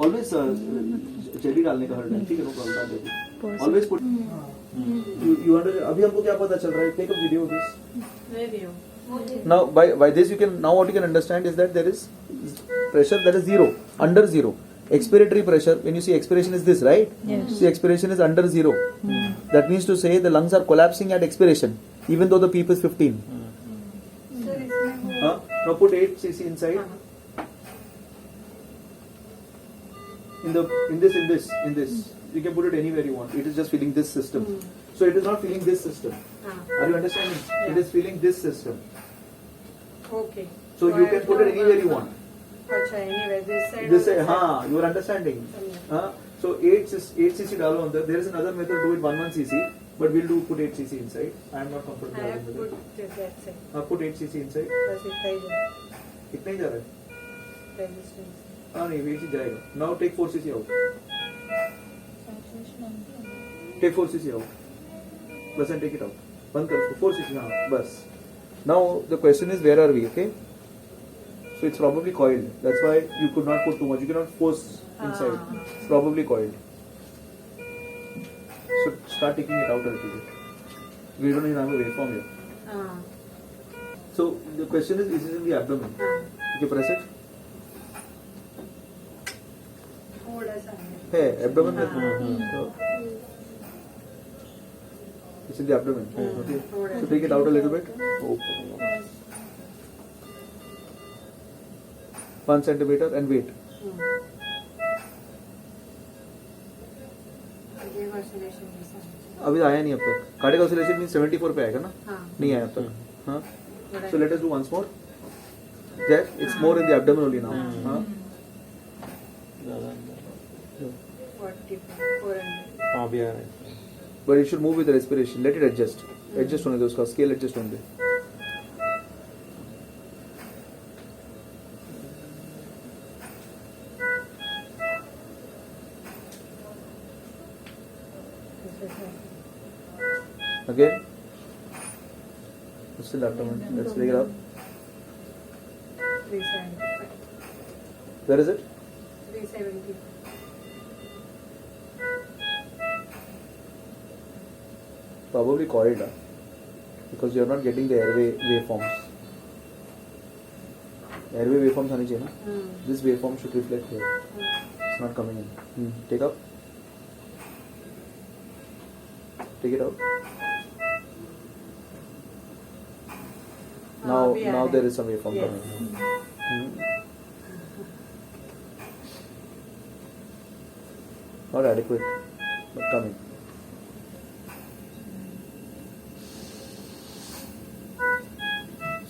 Always jelly डालने का हर time, ठीक है, no problem. Always put you under. अभी हमको क्या पता चल रहा है, take a video of this video. now. By this you can, now what you can understand is that there is pressure that is zero, under zero. Expiratory pressure, when you see expiration is this, right? Yes. See, expiration is under zero. That means to say the lungs are collapsing at expiration even though the PEEP is 15. Sir इसमें Huh? Now put 8 cc inside. In this you can put it anywhere you want. It is just feeling this system. So it is not feeling this system. Are you understanding? Yeah. It is feeling this system. Okay. So you can put it anywhere you want. अच्छा, anyway, this side. This say, हाँ, you are understanding. So 8 cc डालो अंदर. There is another method to do it 11 cc, but we'll do put 8 cc inside. I am not I comfortable have with put it. that side. Put 8 cc inside. बस इतना ही है, इतना ही जा रहा है? resistance। हाँ नहीं, 8 cc जाएगा. Now take 4 cc out. Take 4 cc out. बस and take it out. बंद कर उसको. 4 cc, हाँ, बस. Now the question is where are we? Okay. So it's probably coiled. That's why you could not put too much. You cannot force inside. It's probably coiled. So start taking it out a little bit. We don't even have a waveform here. हाँ, So the question is this in the abdomen? हाँ, Okay, press it. थोड़ा सा है। Hey, abdomen. हाँ, So, it's in the abdomen. Okay. थोड़ा So take it out a little bit. 1 centimeter and wait. ये oscillation जैसा है। अभी आया नहीं अब तक. Cardiac oscillation means 74 पे आएगा ना? हाँ, नहीं आया अब तक. हाँ. थोड़ा So let us do once more. That it's more in the abdomen only now. हाँ. 40, 400। हाँ भी आ रहा है। But it should move with respiration. Let it adjust. Adjust होने दो उसका. Scale adjust होने दे. Again. It's still abdomen. Let's take it up. 375, Where is it? 370। Probably coiled, because you are not getting the airway waveforms. Airway waveforms आनी चाहिए ना? This waveform should reflect here. It's not coming in. Take up. Take it out. Now अभी आ रहा है। there is some waveform Yes। coming. Not adequate, but coming.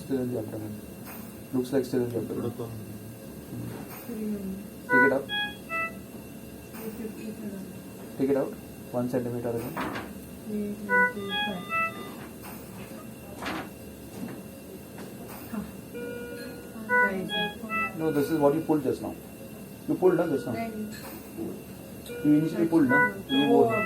Still in the abdomen. Looks like still in the abdomen. Take it up. Take it out. 1 centimeter again. No, this is what you pulled just now. You pulled na just now. You initially pulled na. ये वो है.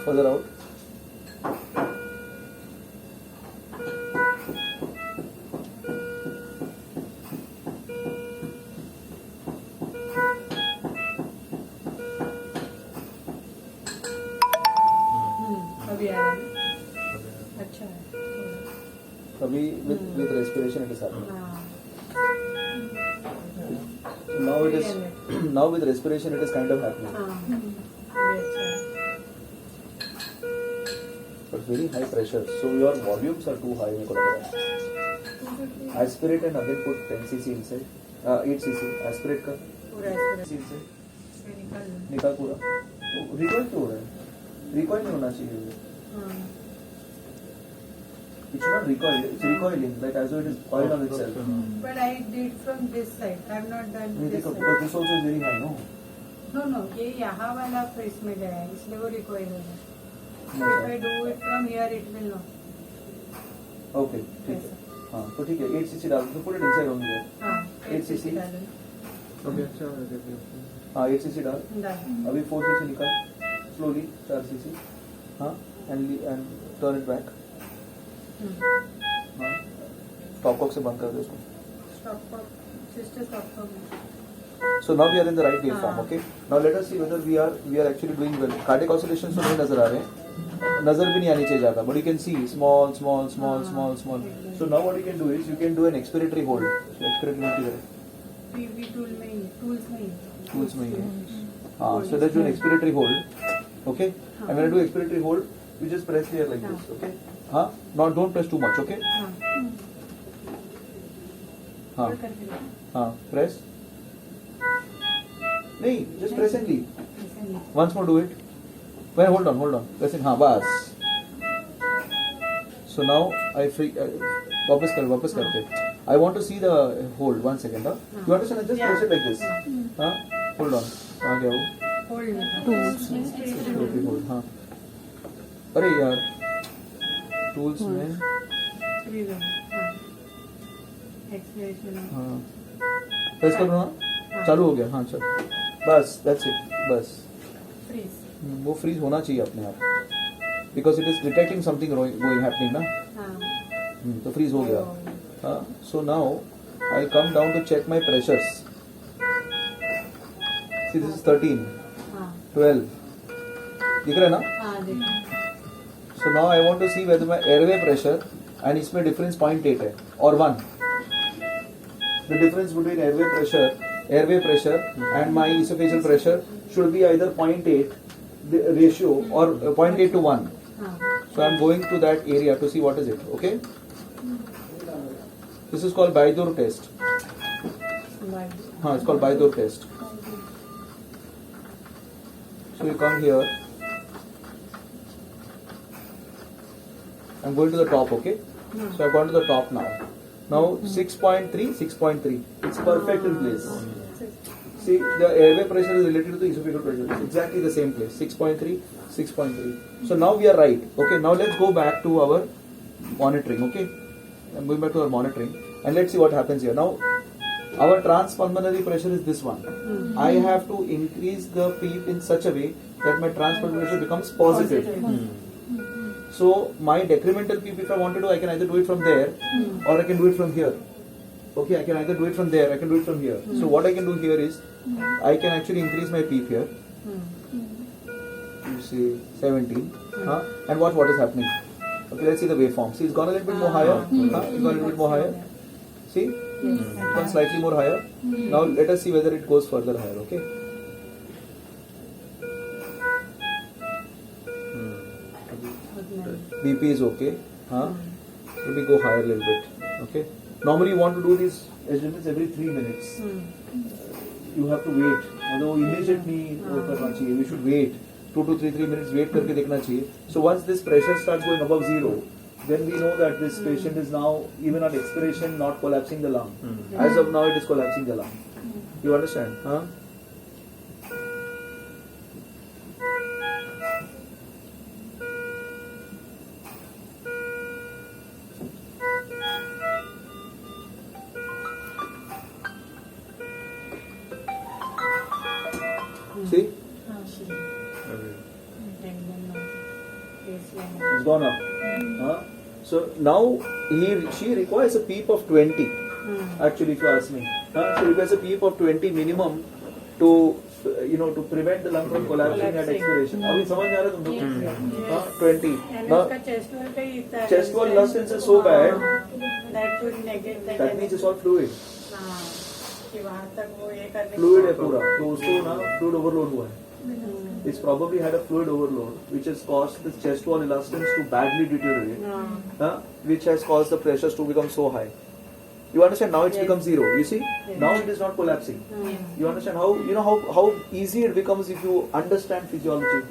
Further out. अभी आ रहा है। अच्छा है। Kabhi with respiration it is happening. हाँ, Now it is now with respiration it is kind of happening. हाँ, अभी अच्छा है। But very high pressure. So your volumes are too high. मेरे को लग रहा है. Aspirate and again put 10 cc inside. 8 cc. Aspirate कर. पूरा 10 इसमें cc inside. निकाल लो। निकाल पूरा. रिकॉइल क्यों हो रहा है? रिकॉइल नहीं होना चाहिए. हाँ, It should not recoil. It's recoiling like as though it is coiled on itself. but I did from this side. I have not done नहीं this देखो, side. because this also is very high, no? No, no, ये यहाँ वाला fridge में गया है, इसलिए वो रिकॉइल हो गया। No, If I do it from here, it will not. Okay, ठीक है. हाँ, तो ठीक है. 8 cc डाल दो. Put it inside only there. हाँ, 8 cc. डालो। अभी अच्छा है। हाँ, 8 cc डाल. डालो। अभी 4 cc निकाल. slowly 4 cc. हाँ, and turn it back. हाँ, stop cock से बंद कर दो इसको. stop for me. So now we are in the right waveform. हाँ. Okay. Now let us see whether we are actually doing well. Cardiac oscillations तो नहीं नजर आ रहे हैं. नजर भी नहीं आनी चाहिए ज्यादा. But you can see small. So now what you can do is you can do an expiratory hold. So expiratory hold किधर है? PV tool में ही, Tools में ही है. हाँ. So let's do an expiratory hold. Okay. And when I do expiratory hold, you just press here like this. Okay. हाँ. Not don't press too much. Okay. हाँ. हाँ. Press. नहीं, just press and leave. Once more do it. Wait, hold on. Pressing, हाँ, बस. So now I free. वापस करते. I want to see the hold. 1 second. Huh? You understand? Just press it like this. हाँ, hold on. कहाँ गया वो? Expiratory hold. हाँ. अरे यार. Tools में. हाँ. Press करो ना. चालू हो गया. हाँ, चल. बस, that's it. बस. वो फ्रीज होना चाहिए अपने आप. Because it is detecting something going happening ना. तो फ्रीज हो गया. हाँ. So now I come down to check my pressures. See, this is 13, 12. दिख रहा है ना? So now I want to see whether my airway pressure and इसमें difference 0.8 है और 1. The difference between airway pressure and my esophageal pressure should be either 0.8 the ratio or 0.8 to 1. So I am going to that area to see what is it. Okay. This is called Baidur test. It's called Baidur test. So you come here. I'm going to the top. Okay. So I've gone to the top now. Now 6.3. It's perfect in place. See, the airway pressure is related to the esophageal pressure. It's exactly the same place. 6.3. So now we are right. Okay, now let's go back to our monitoring. Okay, I'm going back to our monitoring and let's see what happens here. Now, our transpulmonary pressure is this one. I have to increase the PEEP in such a way that my transpulmonary pressure becomes positive. So my decremental PEEP, if I want to do, I can either do it from there or I can do it from here. Okay, I can either do it from there, I can do it from here. So what I can do here is, I can actually increase my PEEP here. You see 17. And watch what is happening. Okay, let's see the waveform. See, it's gone a little bit more higher. It's gone a little bit more higher. See, it's gone slightly more higher. Now let us see whether it goes further higher. Okay. BP is okay. Let me go higher a little bit. Okay. Normally you want to do these measurements every 3 minutes. You have to wait. Although immediate नहीं करना चाहिए. We should wait. 2 to 3 minutes wait करके देखना चाहिए. So once this pressure starts going above 0, then we know that this patient is now even on expiration not collapsing the lung. As of now, it is collapsing the lung. You understand? See? It's gone up. So now she requires a PEEP of 20. Actually, if you ask me, she requires a PEEP of 20 minimum to to prevent the lung from collapsing at expiration. अभी समझ में आ रहा है तुमको? 20. Now chest wall lustrance is so bad. That would negate that. That means it's all fluid. कि वहाँ तक वो ये करने Fluid है पूरा. तो उसको ना fluid overload हुआ है. It's probably had a fluid overload, which has caused the chest wall elastance to badly deteriorate, which has caused the pressures to become so high. You understand? Now it's become 0. You see? Now it is not collapsing. You understand how easy it becomes if you understand physiology.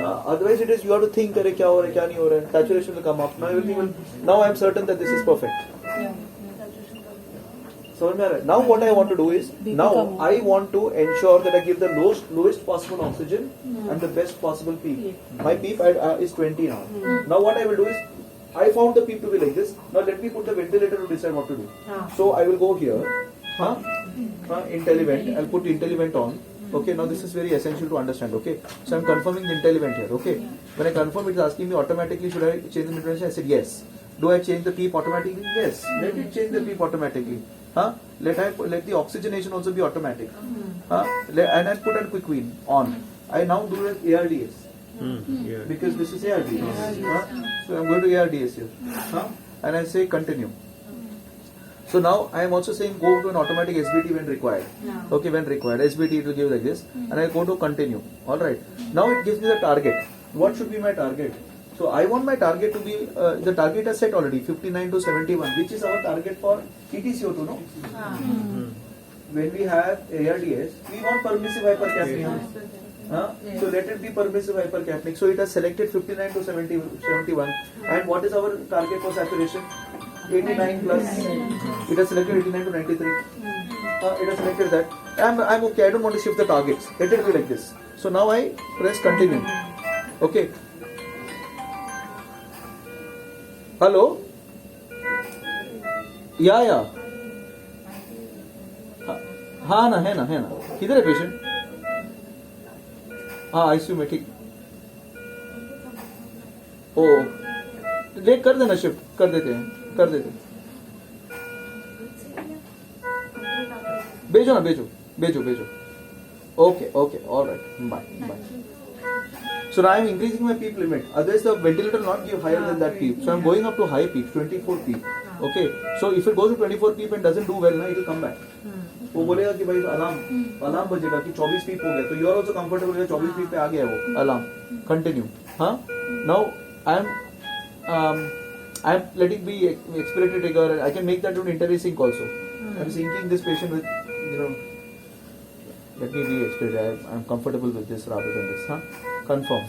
Otherwise, it is you have to think, अरे क्या हो रहा है, क्या नहीं हो रहा है. Saturation will come up. Now everything will. Now I am certain that this is perfect. Now what I want to do is, now I want to ensure that I give the lowest possible oxygen and the best possible PEEP. My PEEP is 20 now. Now what I will do is, I found the PEEP to be like this. Now let me put the ventilator to decide what to do. So I will go here, IntelliVent. I'll put IntelliVent on. Okay, now this is very essential to understand. Okay, so I'm confirming the IntelliVent here. Okay, when I confirm, it's asking me automatically should I change the mid-range? I said yes. Do I change the PEEP automatically? Yes. Let it change the PEEP automatically. Let the oxygenation also be automatic. And I put a quick wean on. I now do it ARDS. Yeah. Because this is ARDS. So I'm going to ARDS here. And I say continue. So now I am also saying go to an automatic SBT when required. Okay, when required. SBT it will give like this. And I go to continue. Alright. Now it gives me the target. What should be my target? So I want my target to be, the target is set already, 59 to 71, which is our target for ETCO2, no? When we have ARDS, we want permissive hypercapnia. So let it be permissive hypercapnic. So it has selected 59 to 71. And what is our target for saturation? 89 plus. It has selected 89 to 93. It has selected that. I'm okay. I don't want to shift the targets. Let it be like this. So now I press continue. Okay. Hello? Yeah. हाँ ना है ना किधर है patient? हाँ ICU में ठीक. ओ ले कर देना शिफ्ट कर देते भेजो ना भेजो. Okay, alright, bye. So now I am increasing my PEEP limit. Otherwise the ventilator will not give higher than that PEEP. So I am going up to high PEEP, 24 PEEP. Okay. So if it goes to 24 PEEP and doesn't do well, it will come back. वो बोलेगा कि भाई alarm बजेगा कि 24 PEEP हो गया. तो you are also comfortable with 24 PEEP पे आ गया वो alarm. Continue. Now I am letting be expiratory trigger. I can make that on IntelliSync also. I am syncing this patient with let me be expiratory. I am comfortable with this rather than this. Confirm.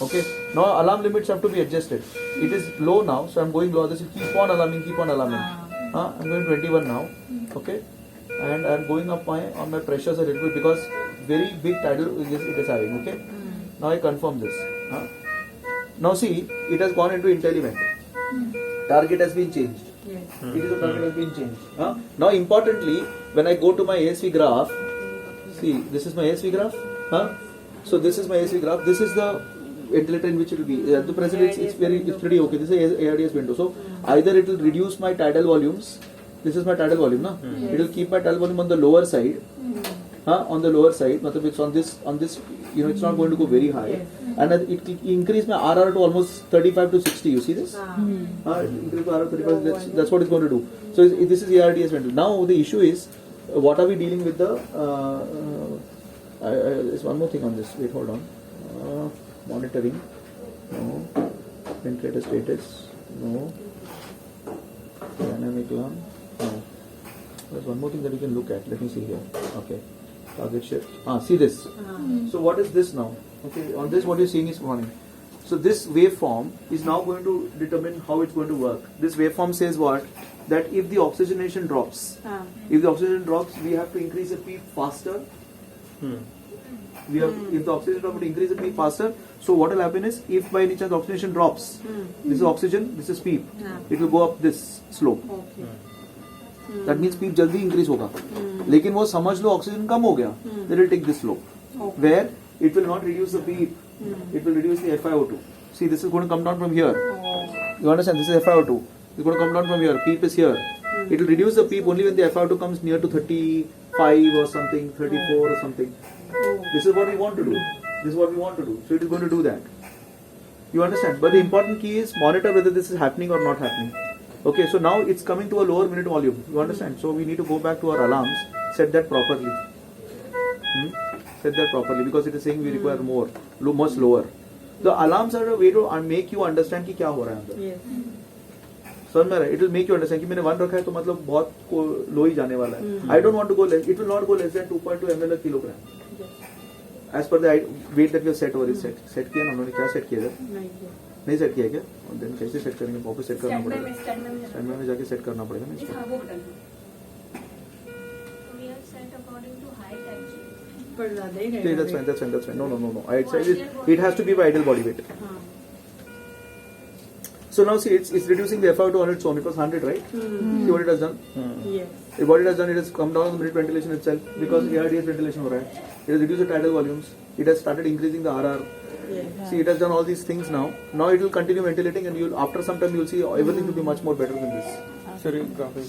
Okay. Now alarm limits have to be adjusted. It is low now, so I am going low. This will keep on alarming. I am going 21 now. Okay. And I am going up on my pressures a little bit because very big tidal it is having. Okay. Now I confirm this. Now see, it has gone into IntelliVent. Target has been changed. Yes. It is a target has been changed. Now importantly, when I go to my ASV graph, see this is my ASV graph. So this is my ASV graph. This is the ventilator in which it will be. At the present, it's pretty okay. This is ARDS window. So either it will reduce my tidal volumes. This is my tidal volume, na? It will keep my tidal volume on the lower side. On the lower side, it's on this. It's not going to go very high, and it will increase my RR to almost 35 to 60. You see this? Increase to RR 35. That's what it's going to do. So this is ARDS window. Now the issue is, what are we dealing with the? There's one more thing on this. Wait, hold on. Monitoring. No. Ventilator status. No. Dynamic alarm. No. There's one more thing that you can look at. Let me see here. Okay. Target shift. See this. So what is this now? Okay. On this, what you're seeing is warning. So this waveform is now going to determine how it's going to work. This waveform says what? That if the oxygenation drops, we have to increase the PEEP faster. If the oxygen drop, to increase the PEEP faster. So what will happen is, if by any chance oxygenation drops, this is oxygen, this is PEEP, it will go up this slope. That means PEEP जल्दी increase होगा. लेकिन वो समझ लो oxygen कम हो गया, then it will take this slope, where it will not reduce the PEEP, it will reduce the FiO2. See, this is going to come down from here. You understand? This is FiO2. It's going to come down from here. PEEP is here. It will reduce the PEEP only when the FiO2 comes near to 35 or something, 34 or something. This is what we want to do. So it is going to do that. You understand? But the important key is monitor whether this is happening or not happening. Okay, so now it's coming to a lower minute volume. You understand? So we need to go back to our alarms, set that properly. Set that properly because it is saying we require more, much lower. The alarms are a way to make you understand कि क्या हो रहा है अंदर. समझ में रहा है? It will make you understand कि मैंने 1 रखा है तो मतलब बहुत लो ही जाने वाला है. I don't want to go less. It will not go less than 2.2 ml a kilogram. As per the weight that we have set over is set किया ना उन्होंने क्या set किया था? नहीं सेट किया क्या? देन कैसे सेट करेंगे? वापस सेट करना पड़ेगा. स्टैंड में जाके सेट करना पड़ेगा ना इसको. That's fine. No. I said it has to be by ideal body weight. So now see, it's reducing the FiO2 on its own. It was 100, right? See what it has done? Yes. What it has done, it has come down on the minute ventilation itself because ARDS ventilation हो रहा है. It has reduced the tidal volumes. It has started increasing the RR. See, it has done all these things now. Now it will continue ventilating, and you'll after some time you'll see everything will be much more better than this. Sir ये graphic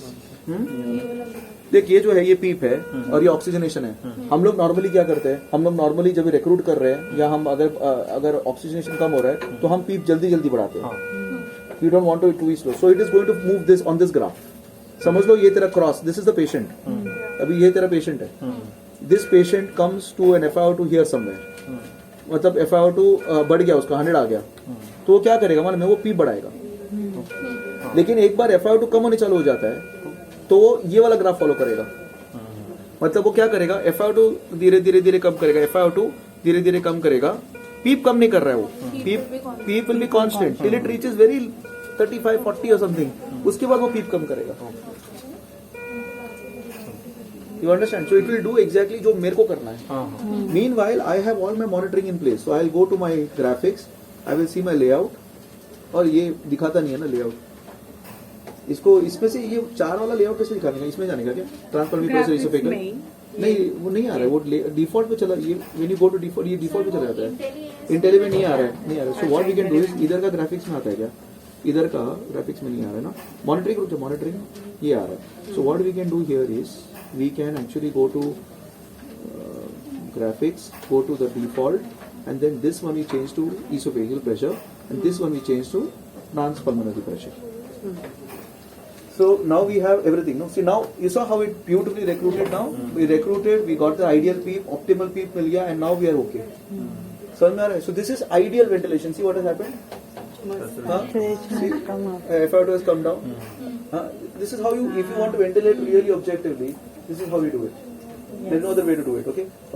देख ये जो है ये पीप है और ये oxygenation है. हम लोग नॉर्मली क्या करते हैं, हम लोग नॉर्मली जब रिक्रूट कर रहे हैं या हम अगर ऑक्सीजनेशन कम हो रहा है तो हम पीप जल्दी जल्दी बढ़ाते हैं. We don't want to be slow, so it is going to move this on this graph. समझ लो ये तेरा cross, this is the patient. अभी ये तेरा पेशेंट है. This patient comes to an FiO2 here somewhere. मतलब FiO2 बढ़ गया, उसका 100 आ गया, तो वो क्या करेगा मालूम है, वो पीप बढ़ाएगा. लेकिन एक बार FiO2 कम होने चालू हो जाता है तो वो ये वाला ग्राफ फॉलो करेगा. मतलब वो क्या करेगा, FiO2 धीरे धीरे धीरे कम करेगा, FiO2 धीरे धीरे कम करेगा. पीप कम नहीं कर रहा है वो, peep will be constant till it reaches very 35-40 और समथिंग. उसके बाद वो पीप कम करेगा. You understand? So it will do exactly जो मेरे को करना है. Meanwhile, I have all my monitoring in place. So I'll go to my graphics. I will see my layout. और ये दिखाता नहीं है ना लेआउट. इसको इसमें से ये 4 वाला लेआउट कैसे दिखाने का, इसमें जाने का क्या, ट्रांसफर प्रोसेस इसमें नहीं, वो नहीं आ रहा है, वो डिफॉल्ट पे चला. ये when you go to default, ये डिफॉल्ट पे चला जाता है. इंटेली में नहीं आ रहा है, नहीं आ रहा है. So what we can do is, इधर का ग्राफिक्स में आता है क्या, इधर का ग्राफिक्स में नहीं आ रहा है ना. मॉनिटरिंग रुक, मॉनिटरिंग ये आ रहा है. So what we can do here is we can actually go to graphics, go to the default, and then this one we change to esophageal pressure, and this one we change to transpulmonary pressure. So now we have everything. No, see now you saw how it beautifully recruited. Now we recruited, we got the ideal PEEP, optimal PEEP मिल गया, and now we are okay. समझ में आ रहा है? So this is ideal ventilation. See what has happened? See, FiO2 has come down. This is how you, if you want to ventilate really objectively, this is how you do it. There's no other way to do it. Okay.